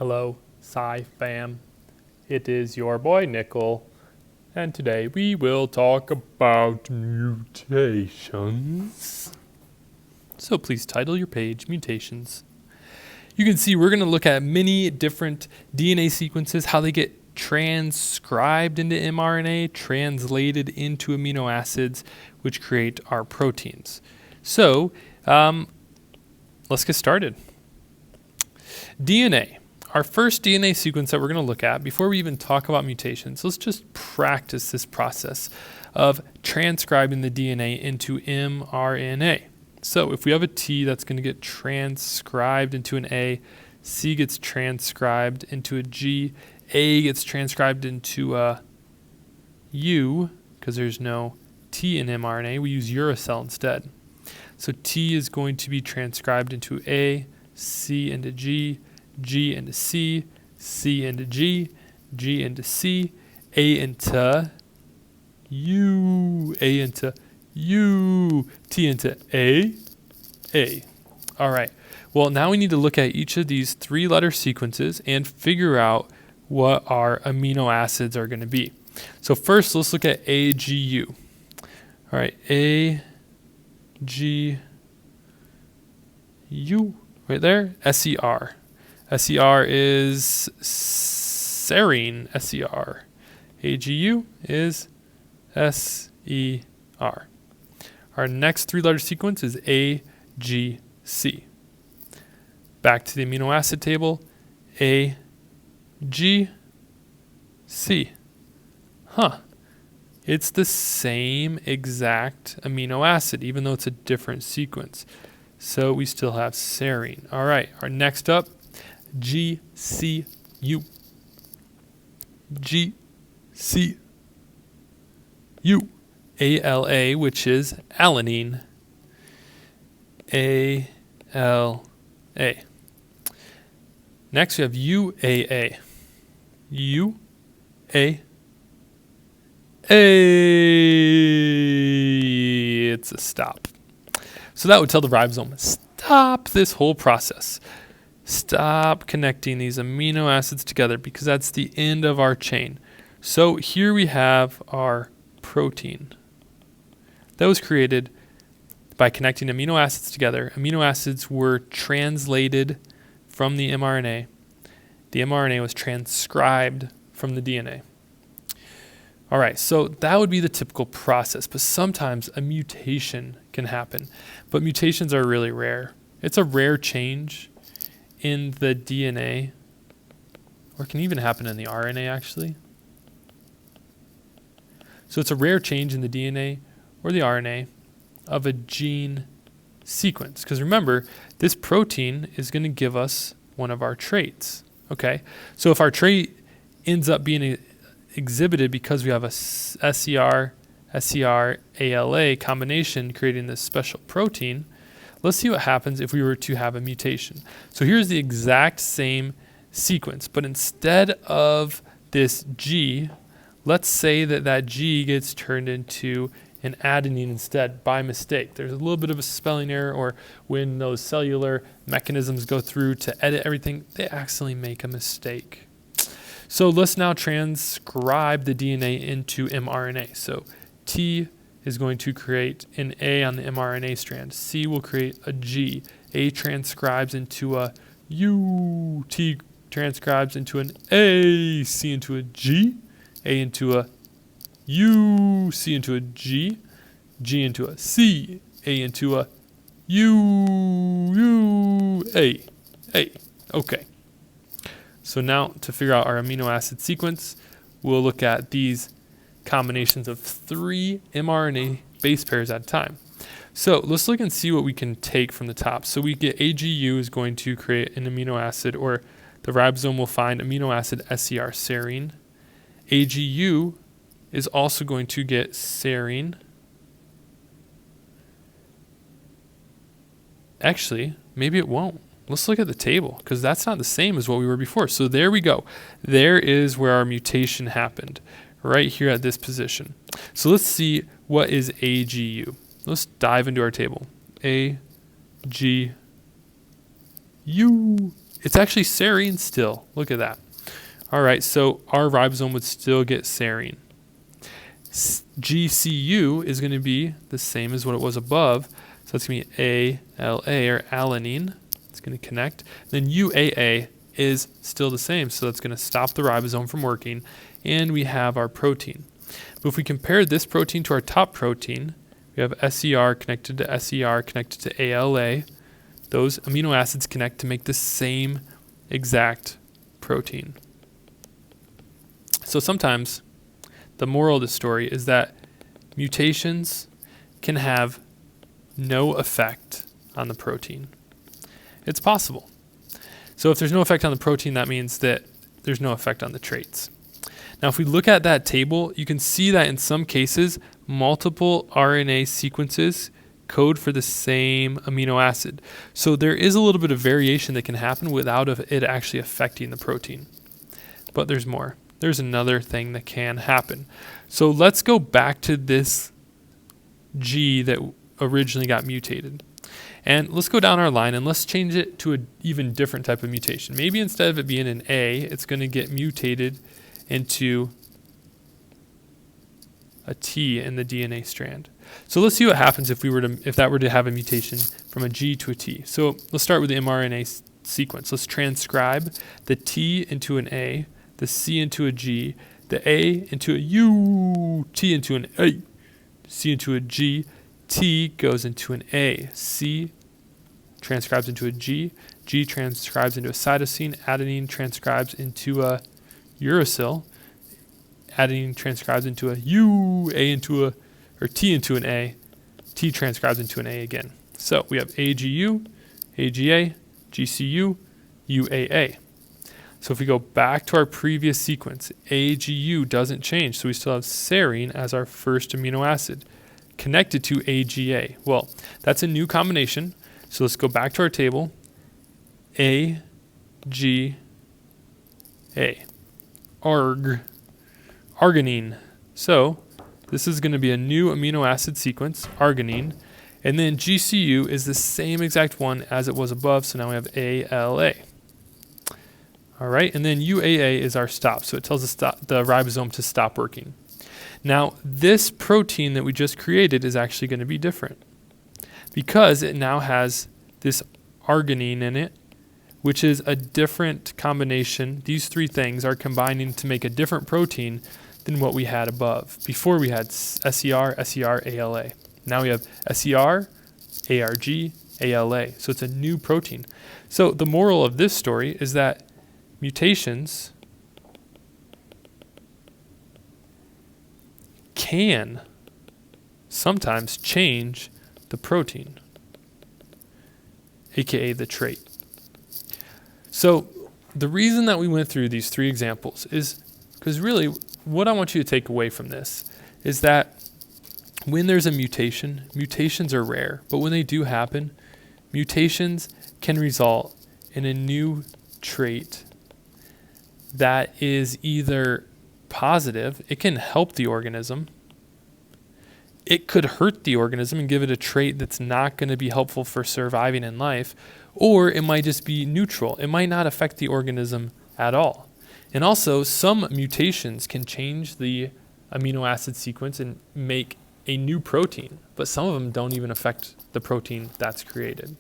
Hello, Sci fam. It is your boy Nickel, and today we will talk about mutations. So please title your page Mutations. You can see we're going to look at many different DNA sequences, how they get transcribed into mRNA, translated into amino acids, which create our proteins. So let's get started. DNA. Our first DNA sequence that we're going to look at, before we even talk about mutations, let's just practice this process of transcribing the DNA into mRNA. So if we have a T, that's going to get transcribed into an A, C gets transcribed into a G, A gets transcribed into a U, because there's no T in mRNA, we use uracil instead. So T is going to be transcribed into A, C into G, G into C, C into G, G into C, A into U, A into U, T into A. All right. Well, now we need to look at each of these three-letter sequences and figure out what our amino acids are going to be. So first, let's look at AGU. All right, AGU, right there, SER. SER is serine, SER. AGU is SER. Our next three-letter sequence is AGC. Back to the amino acid table, AGC. It's the same exact amino acid, even though it's a different sequence. So we still have serine. All right, our next up, GCU. GCU. ALA, which is alanine. ALA. Next we have UAA. UAA. It's a stop. So that would tell the ribosome, stop this whole process. Stop connecting these amino acids together because that's the end of our chain. So here we have our protein that was created by connecting amino acids together. Amino acids were translated from the mRNA. The mRNA was transcribed from the DNA. All right, so that would be the typical process, but sometimes a mutation can happen. But mutations are really rare. It's a rare change in the DNA, or it can even happen in the RNA actually. So it's a rare change in the DNA or the RNA of a gene sequence. Because remember, this protein is going to give us one of our traits. Okay, so if our trait ends up being exhibited because we have a SER, ALA combination creating this special protein, let's see what happens if we were to have a mutation. So here's the exact same sequence, but instead of this G, let's say that G gets turned into an adenine instead by mistake. There's a little bit of a spelling error, or when those cellular mechanisms go through to edit everything, they accidentally make a mistake. So let's now transcribe the DNA into mRNA. So T is going to create an A on the mRNA strand. C will create a G. A transcribes into a U. T transcribes into an A. C into a G. A into a U. C into a G. G into a C. A into a U. A. Okay. So now to figure out our amino acid sequence, we'll look at these combinations of 3 mRNA base pairs at a time. So let's look and see what we can take from the top. So we get AGU is going to create an amino acid, or the ribosome will find amino acid SER, serine. AGU is also going to get serine. Actually, maybe it won't. Let's look at the table, because that's not the same as what we were before. So there we go. There is where our mutation happened, right here at this position. So let's see what is AGU. Let's dive into our table. AGU. it's actually serine still. Look at that. All right, so our ribosome would still get serine. GCU is going to be the same as what it was above. So that's going to be ALA, or alanine. It's going to connect. Then UAA is still the same, so that's going to stop the ribosome from working, and we have our protein. But if we compare this protein to our top protein, we have SER connected to SER connected to ALA. Those amino acids connect to make the same exact protein. So sometimes the moral of the story is that mutations can have no effect on the protein. It's possible. So if there's no effect on the protein, that means that there's no effect on the traits. Now, if we look at that table, you can see that in some cases, multiple RNA sequences code for the same amino acid. So there is a little bit of variation that can happen without it actually affecting the protein. But there's more. There's another thing that can happen. So let's go back to this G that originally got mutated. And let's go down our line and let's change it to an even different type of mutation. Maybe instead of it being an A, it's going to get mutated into a T in the DNA strand. So let's see what happens if that were to have a mutation from a G to a T. So let's start with the mRNA sequence. Let's transcribe the T into an A, the C into a G, the A into a U, T into an A, C into a G, T goes into an A, C transcribes into a G, G transcribes into a cytosine, adenine transcribes into a uracil, adenine transcribes into a U, A into a, or T into an A, T transcribes into an A again. So we have AGU, AGA, GCU, UAA. So if we go back to our previous sequence, AGU doesn't change, so we still have serine as our first amino acid connected to AGA. Well, that's a new combination, so let's go back to our table. AGA, arginine. So this is going to be a new amino acid sequence, arginine, and then GCU is the same exact one as it was above, so now we have ALA. All right, and then UAA is our stop, so it tells the ribosome to stop working. Now, this protein that we just created is actually going to be different because it now has this arginine in it, which is a different combination. These three things are combining to make a different protein than what we had above. Before we had SER, ALA. Now we have SER, ARG, ALA. So it's a new protein. So the moral of this story is that mutations can sometimes change the protein, aka the trait. So the reason that we went through these three examples is because really what I want you to take away from this is that when there's a mutation, mutations are rare, but when they do happen, mutations can result in a new trait that is either positive, it can help the organism, it could hurt the organism and give it a trait that's not going to be helpful for surviving in life, or it might just be neutral. It might not affect the organism at all. And also, some mutations can change the amino acid sequence and make a new protein, but some of them don't even affect the protein that's created.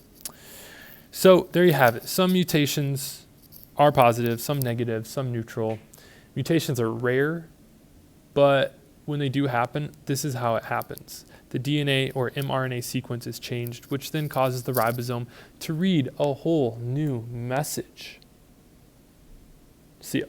So there you have it. Some mutations are positive, some negative, some neutral. Mutations are rare, but when they do happen, this is how it happens. The DNA or mRNA sequence is changed, which then causes the ribosome to read a whole new message. See ya.